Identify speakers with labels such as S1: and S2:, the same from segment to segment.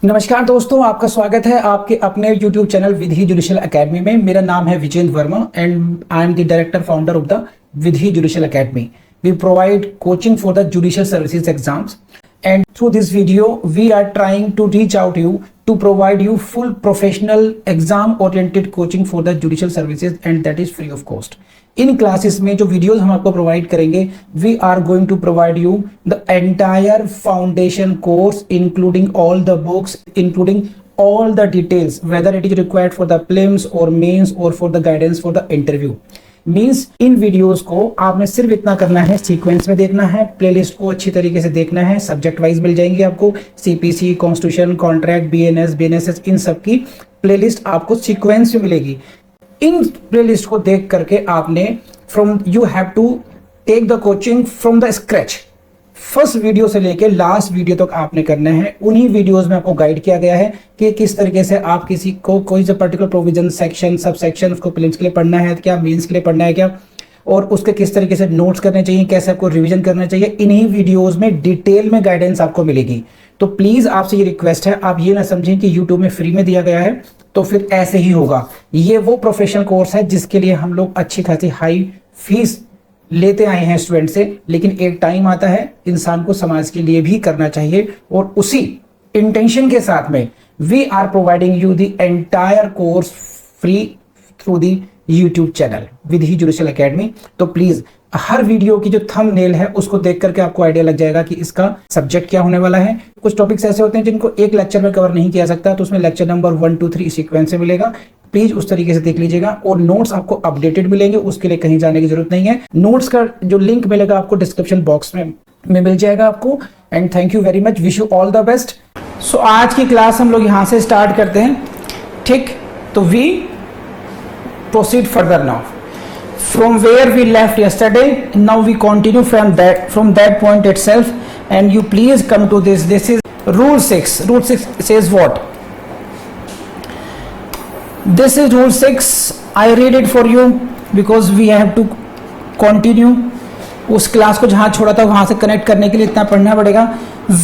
S1: नमस्कार दोस्तों, आपका स्वागत है आपके अपने YouTube channel Vidhi Judicial Academy में। मेरा नाम है Vijendra Verma and I am the director founder of the Vidhi Judicial Academy. We provide coaching for the judicial services exams, and through this video we are trying to reach out to you to provide you full professional exam oriented coaching for the judicial services, and that is free of cost. इन classes में जो videos हम आपको provide करेंगे, we are going to provide you the entire foundation course including all the books, including all the details whether it is required for the prelims or mains or for the guidance for the interview. Means in videos को आपने सिर्फ इतना करना है, sequence में देखना है, playlist को अच्छी तरीके से देखना है। सब्जेक्ट वाइज मिल जाएंगे आपको, CPC, constitution, contract, BNS, BNSS, इन सब की प्लेलिस्ट आपको सीक्वेंस में मिलेगी। इन प्लेलिस्ट को देख करके आपने you have to take the coaching from the scratch. First video से लेके लास्ट वीडियो तक आपने करना है। उन्हीं वीडियोस में आपको गाइड किया गया है कि किस तरीके से आप किसी को कोई सा particular provision, section, sub section उसको प्रीलिम्स के लिए पढ़ना है क्या, मेंस के लिए पढ़ना है क्या, और उसके किस तरीके से नोट्स करने चाहिए, कैसे आपको रिवीजन करना चाहिए। इन्हीं वीडियोस में डिटेल में गाइडेंस आपको मिलेगी। तो प्लीज आपसे ये रिक्वेस्ट है, आप ये ना समझें कि यूट्यूब में फ्री में दिया गया है तो फिर ऐसे ही होगा। ये वो प्रोफेशनल कोर्स है जिसके लिए हम लोग अच्छी खासी हाई फीस लेते आए हैं स्टूडेंट से, लेकिन एक टाइम आता है इंसान को समाज के लिए भी करना चाहिए, और उसी इंटेंशन के साथ में we are providing you the entire course free through the YouTube channel Vidhi Judicial Academy. तो प्लीज हर वीडियो की जो थंबनेल है उसको देख करके आपको आइडिया लग जाएगा कि इसका सब्जेक्ट क्या होने वाला है। कुछ टॉपिक्स ऐसे होते हैं जिनको एक लेक्चर में कवर नहीं किया सकता, तो उसमें लेक्चर नंबर 1, 2, 3 सीक्वेंस से मिलेगा। प्लीज उस तरीके से देख लीजिएगा, और नोट्स आपको अपडेटेड मिलेंगे, उसके लिए कहीं जाने की जरूरत नहीं है। नोट्स का जो लिंक मिलेगा आपको डिस्क्रिप्शन बॉक्स में मिल जाएगा आपको। And thank you very much, wish you all the best. So आज की क्लास हम लोग यहाँ से स्टार्ट करते हैं, ठीक? तो we proceed further now from where we left yesterday. Now we continue from that point itself, and you please come to this is rule 6. Rule 6 says what? This is rule 6. I read it for you because we have to continue उस class को जहां छोड़ा था वहां से connect करने के लिए इतना पढ़ना पड़ेगा।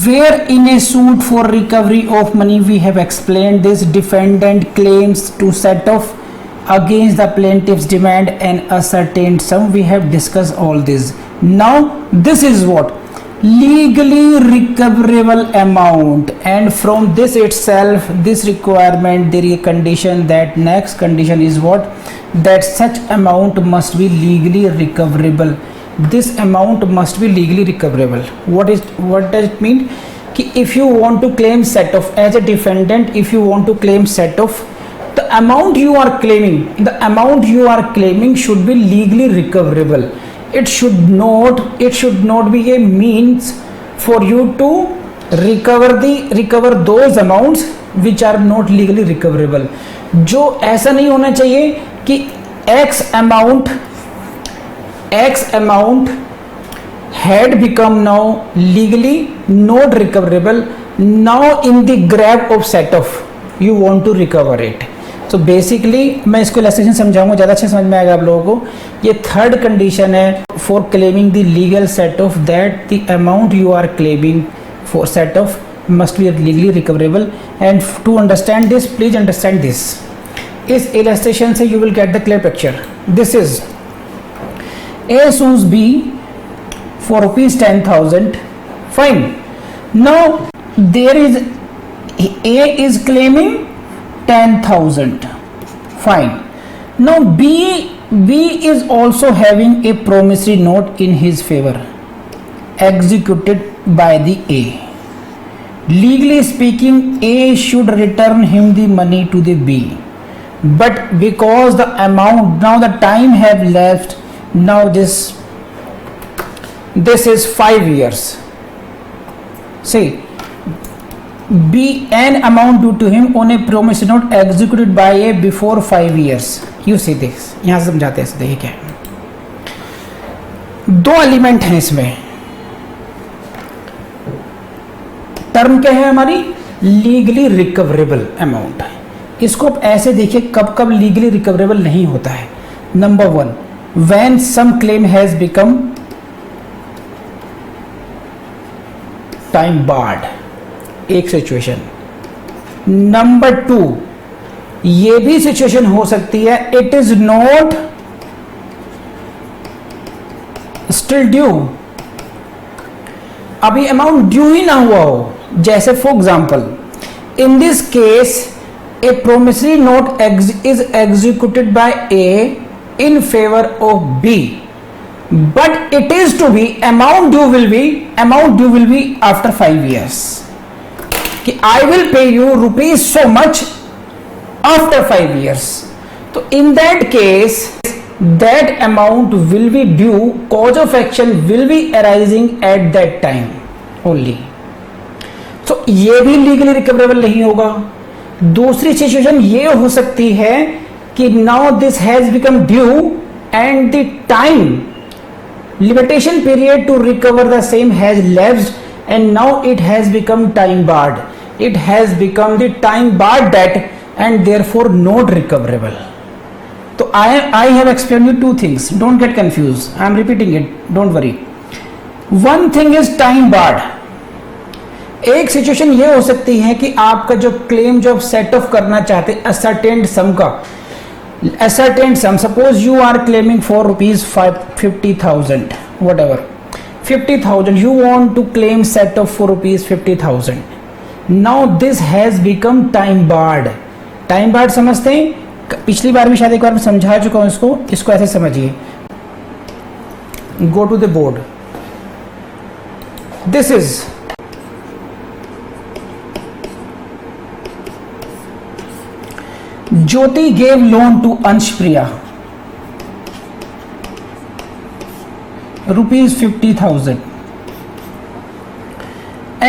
S1: Where in a suit for recovery of money we have explained this, defendant claims to set off against the plaintiff's demand and ascertained sum. We have discussed all this. Now this is what? Legally recoverable amount, and from this itself, this requirement, there is a condition, that next condition is what? That such amount must be legally recoverable. This amount must be legally recoverable. What does it mean? कि if you want to claim set off as a defendant, if you want to claim set off, the amount you are claiming should be legally recoverable. It should not be a means for you to recover those amounts which are not legally recoverable. जो ऐसा नहीं होना चाहिए कि X amount had become now legally not recoverable. Now in the grab of set off you want to recover it. तो basically मैं इसको illustration समझाऊंगा, ज़्यादा अच्छा समझ में आएगा आप लोगों को। ये थर्ड कंडीशन है for claiming the legal set off, that the amount you are claiming for set off must be legally recoverable. And to understand this, please understand this. इस इलस्ट्रेशन से you will get the clear picture. This is A sues B for ₹10,000, fine. Now there is A is claiming 10,000, fine. Now B is also having a promissory note in his favor executed by the A. Legally speaking, A should return him the money to the B, but because the amount, now the time have left, now this is 5 years. See, B an amount due to him on a promissory note executed by A before 5 years. You see this, यहां से समझाते हैं। देखिए क्या है, दो element हैं इसमें। टर्म क्या है हमारी? लीगली रिकवरेबल अमाउंट है। इसको आप ऐसे देखिए कब कब लीगली रिकवरेबल नहीं होता है। Number 1, when some claim has become time barred, एक सिचुएशन। नंबर 2, ये भी सिचुएशन हो सकती है, it is not still due, अभी अमाउंट ड्यू ही ना हुआ हो। जैसे for example, in this case a promissory note is executed by A in favour of B, but it is to be amount due will be after 5 years, कि I will pay you rupees so much after 5 years. तो in that case that amount will be due, cause of action will be arising at that time only. तो ये भी legally recoverable नहीं होगा। दूसरी situation ये हो सकती है कि now this has become due and the time limitation period to recover the same has lapsed and now it has become time barred, it has become the time barred date and therefore not recoverable. तो I have explained you 2 things. Don't get confused. I am repeating it. Don't worry. One thing is time barred. एक situation ये हो सकती है कि आपका जो claim जो आप सेट ऑफ करना चाहते हैं असर्टेन्ड सम का, ascertained sum, suppose you are claiming for rupees 50,000 whatever 50,000 you want to claim set off for rupees 50,000. Now this has become time barred. Time barred समझते हैं? पिछली बार भी शायद एक बार मैं समझा चुका हूं इसको ऐसे समझिए. Go to the board. This is Jyoti gave loan to Anshpriya rupees 50,000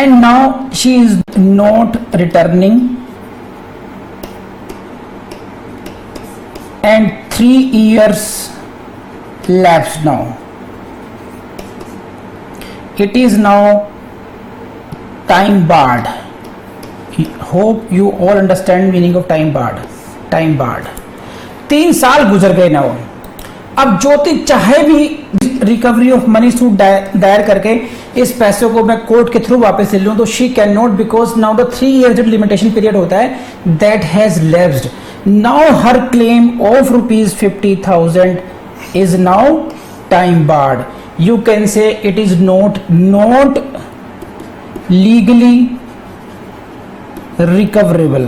S1: and now she is not returning and 3 years lapsed now. It is now time barred. Hope you all understand meaning of time barred. Time barred. 3 साल गुजर गए ना. अब ज्योति चाहे भी recovery of money suit दायर करके इस पैसे को मैं कोर्ट के थ्रू वापस ले लूं तो she can not, because now the 3 years जो लिमिटेशन पीरियड होता है that has lapsed. Now her claim of rupees 50,000 is now time barred. You can say it is not legally recoverable.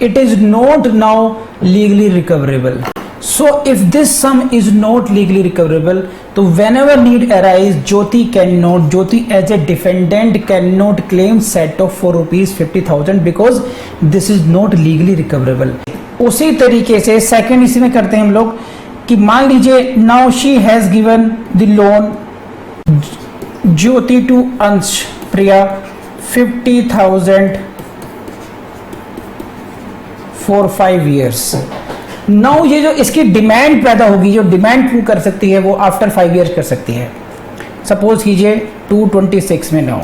S1: It is not now legally recoverable. So if this sum is not legally recoverable, तो whenever need arise, Jyoti as a defendant cannot claim set off for rupees 50,000 because this is not legally recoverable. उसी तरीके से second इसी में करते हैं हम लोग कि मान लीजिए now she has given the loan Jyoti to अंश प्रिया 50,000 for 5 years. नाउ ये जो इसकी डिमांड पैदा होगी, जो डिमांड प्रूव कर सकती है वो आफ्टर 5 years कर सकती है. सपोज कीजिए 226 में नाउ,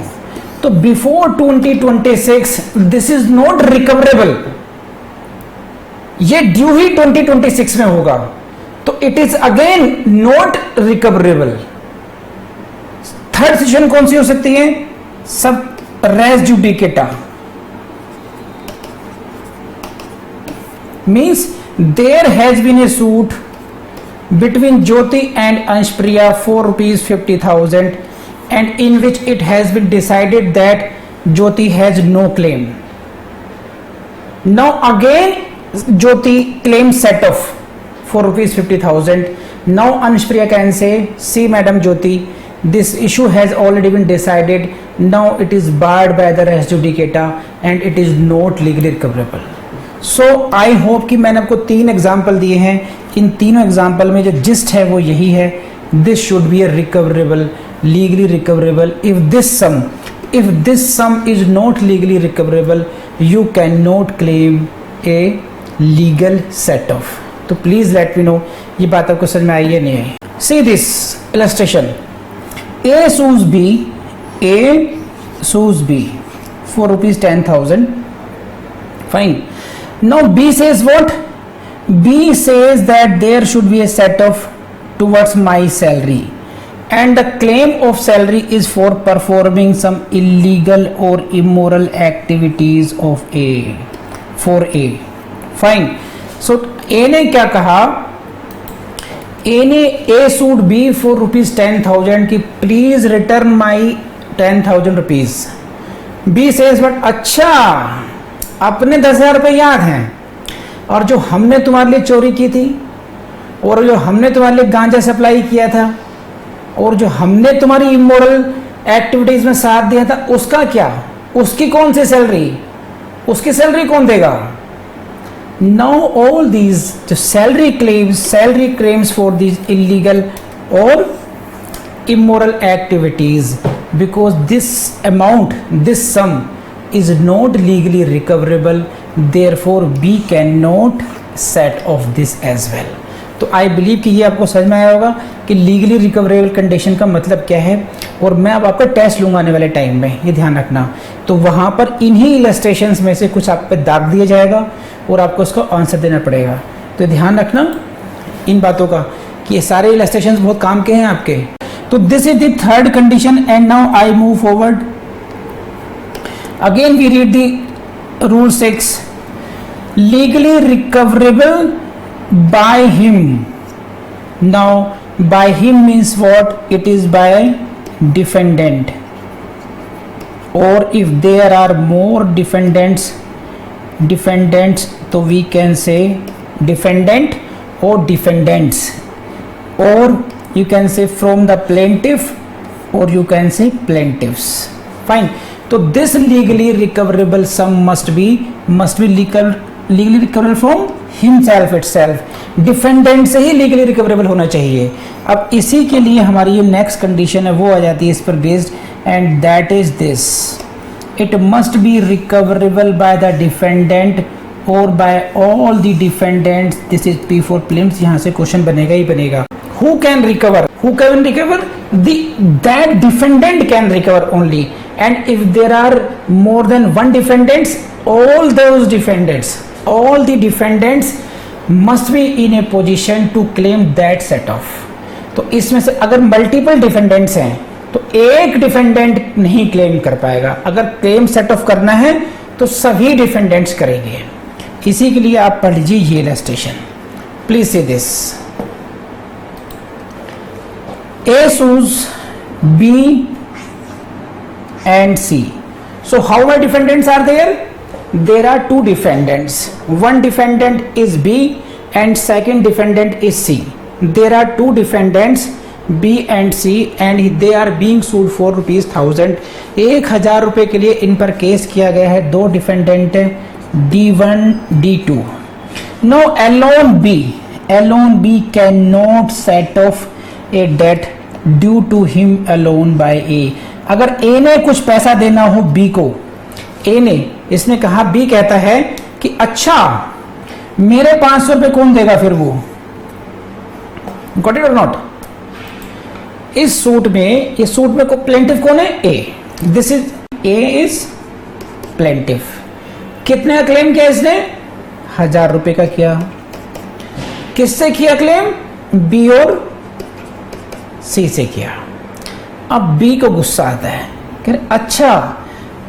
S1: तो before 2026 this is not recoverable. ये ड्यू ही 2026 में होगा तो it is again not recoverable. Third situation कौन सी हो सकती है? सब res judicata means there has been a suit between Jyoti and Anshpriya for rupees 50,000 and in which it has been decided that Jyoti has no claim. Now again Jyoti claim set off for rupees 50,000. Now Anshpriya can say, see Madam Jyoti, this issue has already been decided. Now it is barred by the res judicata and it is not legally recoverable. So I hope कि मैंने आपको 3 example दिए हैं. इन तीनों example में जो gist है वो यही है, this should be a recoverable, legally recoverable. If this sum is not legally recoverable you can not claim a legal set off. तो प्लीज लेट मी नो ये बात आपको समझ में आई है नहीं आई. See this illustration. A sues B for rupees 10,000. Fine. Now B says what? B says that there should be a set off towards my salary and the claim of salary is for performing some illegal or immoral activities of A. For A, fine. So A ने क्या कहा, A ने A sued B for ₹10,000 कि please return my 10,000 rupees. B says but अच्छा अपने 10,000 रुपये याद हैं, और जो हमने तुम्हारे लिए चोरी की थी, और जो हमने तुम्हारे लिए गांजा सप्लाई किया था, और जो हमने तुम्हारी इमोरल एक्टिविटीज में साथ दिया था, उसका क्या, उसकी कौन सी सैलरी, उसकी सैलरी कौन देगा? नाउ ऑल दीज जो salary claims for these illegal और immoral activities, because this amount, this sum is not legally recoverable, therefore B cannot set off this as well. तो आई बिलीव कि ये आपको समझ में आया होगा कि लीगली रिकवरेबल कंडीशन का मतलब क्या है, और मैं अब आपका टेस्ट लूँगा आने वाले टाइम में, ये ध्यान रखना। तो वहाँ पर इन्हीं इलस्ट्रेशंस में से कुछ आप पे दाग दिया जाएगा और आपको उसका आंसर देना पड़ेगा। तो ध्यान रखना इन बातों का कि ये सारे इलस्ट्रेशंस बहुत काम के हैं आपके। तो this is the third condition and now I move forward. Again we read the rule 6, legally recoverable by him. Now by him means what? It is by defendant, or if there are more defendants, so we can say defendant or defendants, or you can say from the plaintiff, or you can say plaintiffs. Fine. So this legally recoverable sum must be legally recoverable from himself itself. Defendant से ही legally recoverable होना चाहिए। अब इसी के लिए हमारी ये next condition है वो आ जाती है इस पर based, and that is this, it must be recoverable by the defendant और by all the defendants. This is P for prelims, यहाँ से क्वेश्चन बनेगा ही बनेगा। Who can recover? That defendant can recover only, and if there are more than one defendants, all the defendants must be in a position to claim that set off. तो इसमें से अगर multiple defendants हैं तो एक defendant नहीं claim कर पाएगा। अगर क्लेम सेट ऑफ करना है तो सभी डिफेंडेंट्स करेंगे। इसी के लिए आप पढ़ लीजिए ये illustration, please see this. A sues B and C. So how many defendants are there? There are two defendants. One defendant is B and second defendant is C. There are two defendants B and C and they are being sued for ₹1,000. 1,000 रुपए के लिए इन पर case किया गया है। दो defendant है D1 D2. No, alone B cannot set off a debt due to him alone by A. अगर A ने कुछ पैसा देना हो B को, A ने, इसने कहा, B कहता है कि अच्छा मेरे 500 रुपए कौन देगा, फिर वो गॉट इट और नॉट। इस सूट में, ये सूट में प्लेंटिफ कौन है? A. This is A is plaintiff. कितने का क्लेम किया इसने? 1,000 रुपए का किया। किससे किया क्लेम? B और C से किया। अब B को गुस्सा आता है, कह रहे अच्छा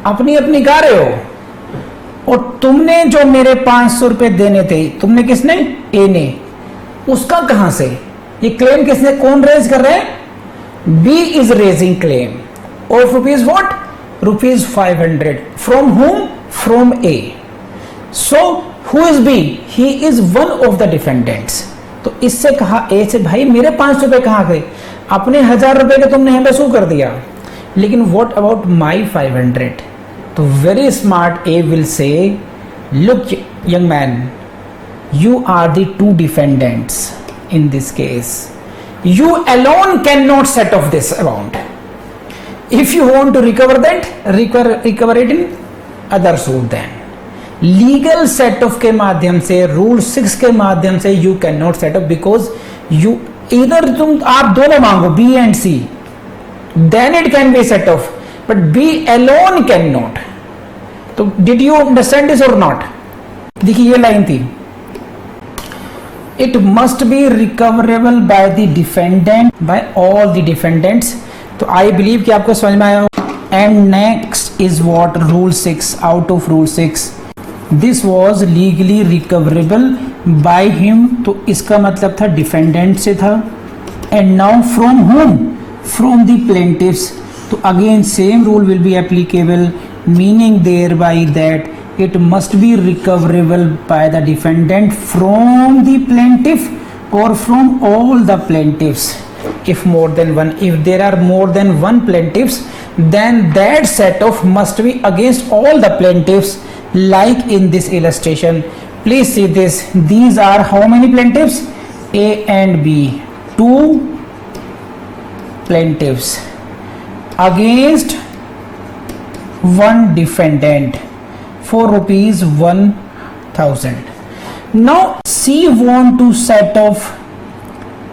S1: अपनी अपनी गा रहे हो, और तुमने जो मेरे 500 रुपए देने थे, तुमने किसने? ए ने। उसका कहां से? ये क्लेम किसने, कौन रेज कर रहे हैं? B is raising claim of rupees what? ₹500 from whom? From A. So who is B? He is one of the defendants. तो इससे कहा ए से, भाई मेरे 500 रुपए कहां गए? अपने 1,000 रुपए के तुमने हमें वसूल कर दिया, लेकिन व्हाट अबाउट माई 500? तो very smart A will say, look young man, you are the two defendants in this case. You alone cannot set off this amount. If you want to recover that, recover it in other suit then. Legal set off के माध्यम से, rule 6 के माध्यम से you can not set off, because you इधर आप दोनों मांगो B and C, then it can be set off, but B alone can not. तो डिड यू अंडरस्टैंड दिस और नॉट? देखिए ये लाइन थी, it must be recoverable by the defendant, by all the defendants. तो I believe कि आपको समझ में आया हो. And next is what? Rule 6 out of Rule 6. This was legally recoverable by him. तो इसका मतलब था defendant से था. And now from whom? From the plaintiffs. तो again same rule will be applicable, meaning thereby that it must be recoverable by the defendant from the plaintiff or from all the plaintiffs. If more than one, if there are more than one plaintiffs, then that set off must be against all the plaintiffs, like in this illustration. Please see this. These are how many plaintiffs? A and B. Two plaintiffs against one defendant for rupees 1000. Now C want to set off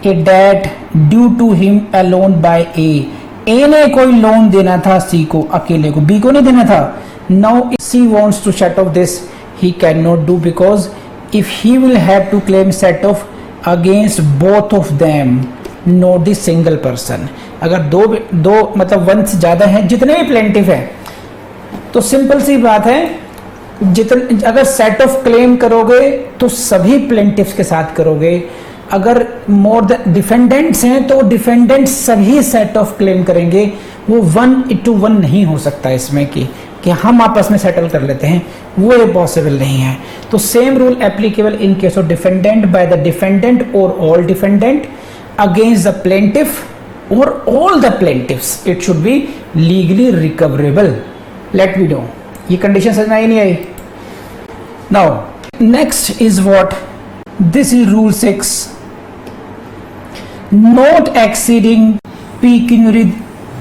S1: a debt due to him alone by A. A ने कोई loan देना था C को अकेले को, B को नहीं देना था. Now C wants to set off this. He cannot do because if he will have to claim set off against both of them, not the single person. अगर दो मतलब वन से ज्यादा है, जितने भी प्लेंटिफ है, तो सिंपल सी बात है, अगर सेट ऑफ क्लेम करोगे तो सभी प्लेंटिफ्स के साथ करोगे. अगर मोर द डिफेंडेंट्स हैं तो डिफेंडेंट्स सभी सेट ऑफ क्लेम करेंगे. वो 1:1 नहीं हो सकता इसमें कि हम आपस में सेटल कर लेते हैं, वो ये पॉसिबल नहीं है. तो same rule applicable in case of defendant by the defendant और all defendant against the plaintiff और all the plaintiffs. It should be legally recoverable. Let me know. ये कंडीशन समझ में आई नहीं आई? Now next is what? This is rule 6. Not exceeding pecuniary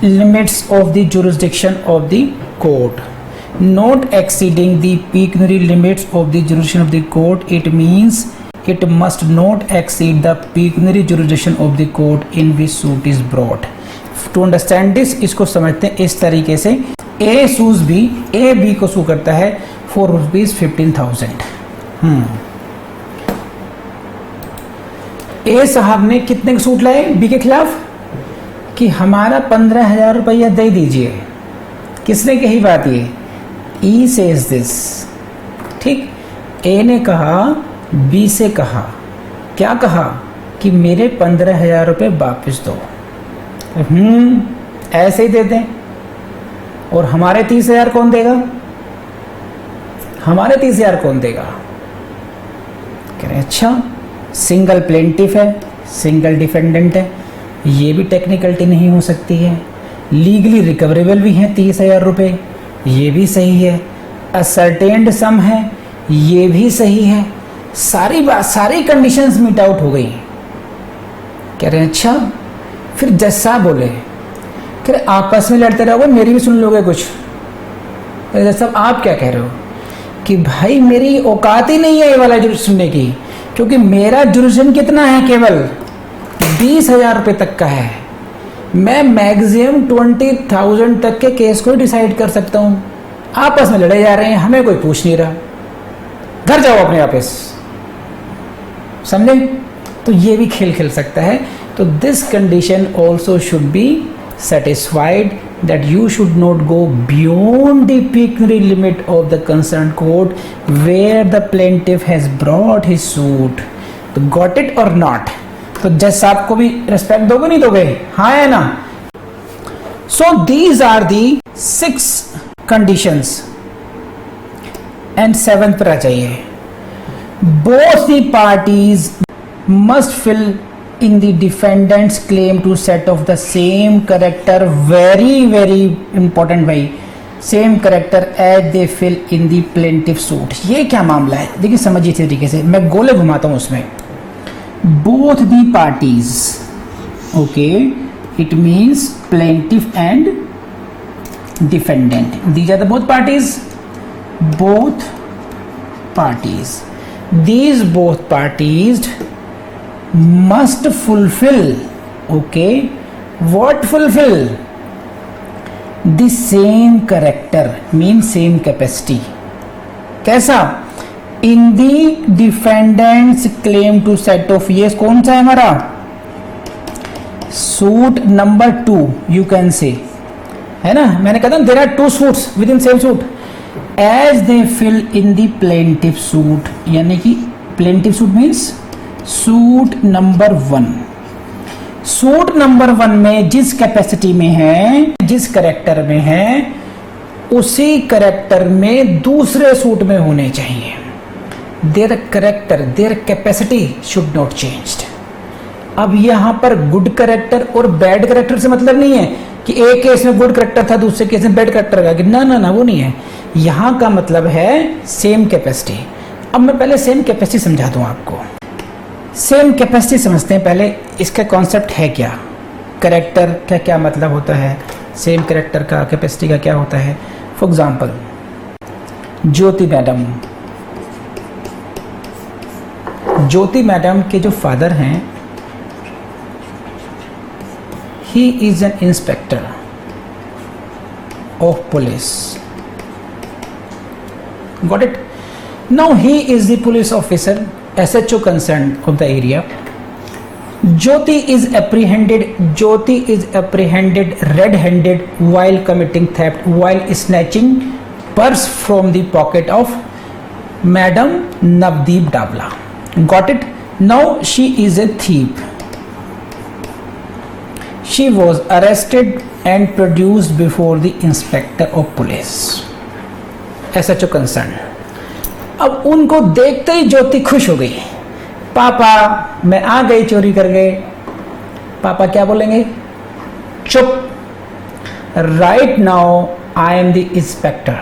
S1: limits of the jurisdiction of the court. Not exceeding the pecuniary limits of the jurisdiction of the court. It means it must not exceed the pecuniary jurisdiction of the court in which suit is brought. To understand this, इसको समझते हैं इस तरीके से. A sues B, A B को sue करता है for rupees 15,000. ए साहब ने कितने का सूट लाए बी के खिलाफ कि हमारा 15,000 रुपया दे दीजिए. किसने कही बात? ये ई सेज दिस. ठीक. ए ने कहा, बी से कहा, क्या कहा? कि मेरे 15,000 रुपये वापस दो. ऐसे ही दे दें. और हमारे 30,000 कौन देगा? हमारे 30,000 कौन देगा? कह रहे अच्छा, सिंगल प्लेंटिफ है, सिंगल डिफेंडेंट है, ये भी टेक्निकलिटी नहीं हो सकती है. लीगली रिकवरेबल भी है 30,000 रुपये, ये भी सही है. असर्टेन्ड सम है, ये भी सही है. सारी कंडीशंस मीट आउट हो गई. कह रहे हैं अच्छा. फिर जज साहब बोले, कह रहे आपस में लड़ते रहोगे, मेरी भी सुन लोगे कुछ? जज साहब आप क्या कह रहे हो? कि भाई मेरी औकात ही नहीं है ये वाला जो सुनने की, क्योंकि मेरा जुरिस्डिक्शन कितना है? केवल 20,000 रुपये तक का है. मैं मैक्सिमम 20,000 तक के केस को डिसाइड कर सकता हूं. आपस में लड़े जा रहे हैं, हमें कोई पूछ नहीं रहा. घर जाओ अपने वापस. समझे? तो ये भी खेल खेल सकता है. तो this condition also should be satisfied that you should not go beyond the pecuniary limit of the concerned court where the plaintiff has brought his suit. तो got it or not? तो जज साहब को भी रेस्पेक्ट दोगे नहीं दोगे? हाँ है ना? So these are the 6 conditions and 7th पर आ जाइए. Both the parties must fill in the defendant's claim to set off the same character, very important भाई, same character as they fill in the plaintiff suit. ये क्या मामला है? देखिए समझिए तरीके से, मैं गोले घुमाता हूं उसमें. Both the parties, okay, it means plaintiff and defendant. These are the both parties. Both parties. These both parties must fulfill, okay, what fulfill? The same character, means same capacity. कैसा? In the defendants claim to set off, ये कौन सा है हमारा suit number 2 you can say, है ना, मैंने कहा था there are 2 suits within same suit, as they fill in the plaintiff suit, यानी कि plaintiff suit means suit number 1, suit number 1 में जिस कैपेसिटी में है, जिस करेक्टर में है, उसी करेक्टर में दूसरे सूट में होने चाहिए। Their character, their capacity should not changed. अब यहां पर गुड करेक्टर और बैड करेक्टर से मतलब नहीं है कि एक केस में गुड करेक्टर था दूसरे केस में बैड करेक्टर का, ना ना ना, वो नहीं है। यहां का मतलब है सेम कैपेसिटी। अब मैं पहले सेम कैपेसिटी समझा दूं आपको। सेम कैपेसिटी समझते हैं पहले, इसका कॉन्सेप्ट है क्या, करेक्टर का क्या मतलब होता है, सेम करेक्टर का कैपेसिटी का क्या होता है। For example Jyoti madam, Jyoti madam के जो फादर हैं, he is an inspector of police, got it? Now he is the police officer, SHO concerned of the area. Jyoti is apprehended red-handed while committing theft, while snatching purse from the pocket of Madam Navdeep Davla, got it? Now she is a thief. She was arrested and produced before the inspector of police, SHO concerned. अब उनको देखते ही ज्योति खुश हो गई, पापा मैं आ गई चोरी कर गए। पापा क्या बोलेंगे, चुप, right now I am the inspector,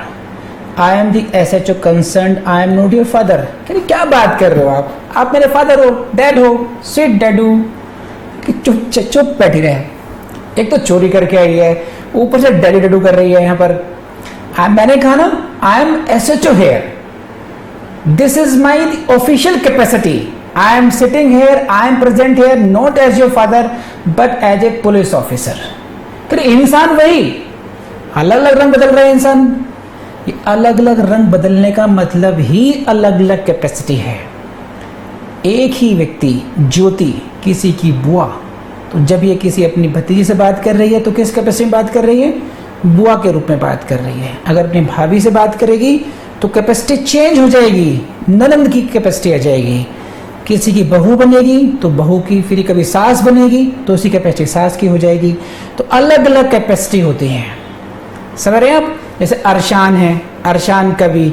S1: I am the SHO concerned, I am not your father. क्या बात कर रहे हो आप मेरे फादर हो, डैड हो, स्वीट डैडू। चुप चुप बैठी रहे, एक तो चोरी करके आई है, ऊपर से डैडी डैडू कर रही है यहाँ पर। मैंने कहा ना, I am SHO here, this is my official capacity, I am sitting here, I am present here not as your father but as a police officer. फिर इंसान वही, अलग अलग रंग बदल रहे हैं इंसान। ये अलग अलग रंग बदलने का मतलब ही अलग अलग कैपेसिटी है। एक ही व्यक्ति ज्योति किसी की बुआ, तो जब ये किसी अपनी भतीजी से बात कर रही है तो किस कैपेसिटी में बात कर रही है, बुआ के रूप में बात कर रही है। अगर अपनी भाभी से बात करेगी तो कैपेसिटी चेंज हो जाएगी, ननंद की कैपेसिटी आ जाएगी। किसी की बहू बनेगी तो बहू की, फिर कभी सास बनेगी तो उसी कैपेसिटी सास की हो जाएगी। तो अलग अलग कैपेसिटी होती है, समझ रहे हैं आप। जैसे अरशान है, अरशान कभी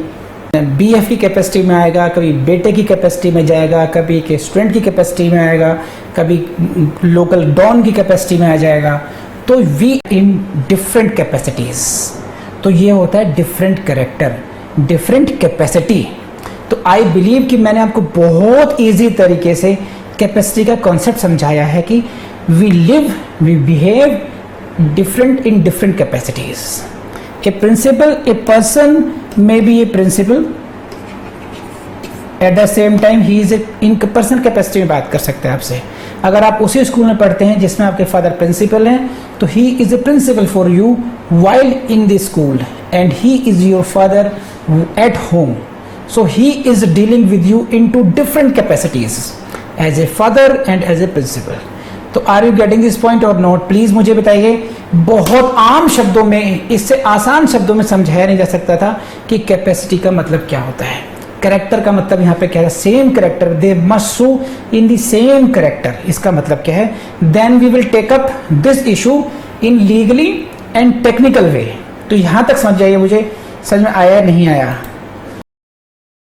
S1: BF की कैपेसिटी में आएगा, कभी बेटे की कैपेसिटी में जाएगा, कभी के स्टूडेंट की कैपेसिटी में आएगा, कभी लोकल डॉन की कैपेसिटी में आ जाएगा। तो वी इन डिफरेंट कैपेसिटीज, तो ये होता है डिफरेंट कैरेक्टर, डिफरेंट कैपेसिटी। तो आई बिलीव कि मैंने आपको बहुत इजी तरीके से कैपेसिटी का कॉन्सेप्ट समझाया है कि we live, we behave different in different capacities. A principal, a person may be a principal, at the same time he is in personal capacity में बात कर सकते हैं आपसे। अगर आप उसी स्कूल में पढ़ते हैं जिसमें आपके फादर प्रिंसिपल हैं तो he is a principal for you while in the school and he is your father at home, so he is dealing with you into different capacities as a father and as a principal। तो are you getting this point और not, please मुझे बताइए। बहुत आम शब्दों में, इससे आसान शब्दों में समझाया नहीं जा सकता था कि कैपेसिटी का मतलब क्या होता है। कैरेक्टर का मतलब यहाँ पे क्या है, same character, they must show in the same character, इसका मतलब क्या है। Then we will take up this issue in legally and technical way. तो यहाँ तक समझ जाइए, मुझे समझ में आया नहीं आया।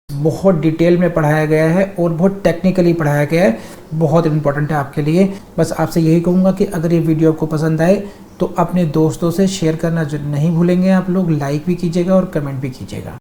S1: बहुत डिटेल में पढ़ाया गया है और बहुत टेक्निकली पढ़ाया गया है, बहुत इंपॉर्टेंट है आपके लिए। बस आपसे यही कहूँगा कि अगर ये वीडियो आपको पसंद आए तो अपने दोस्तों से शेयर करना नहीं भूलेंगे आप लोग, लाइक भी कीजिएगा और कमेंट भी कीजिएगा।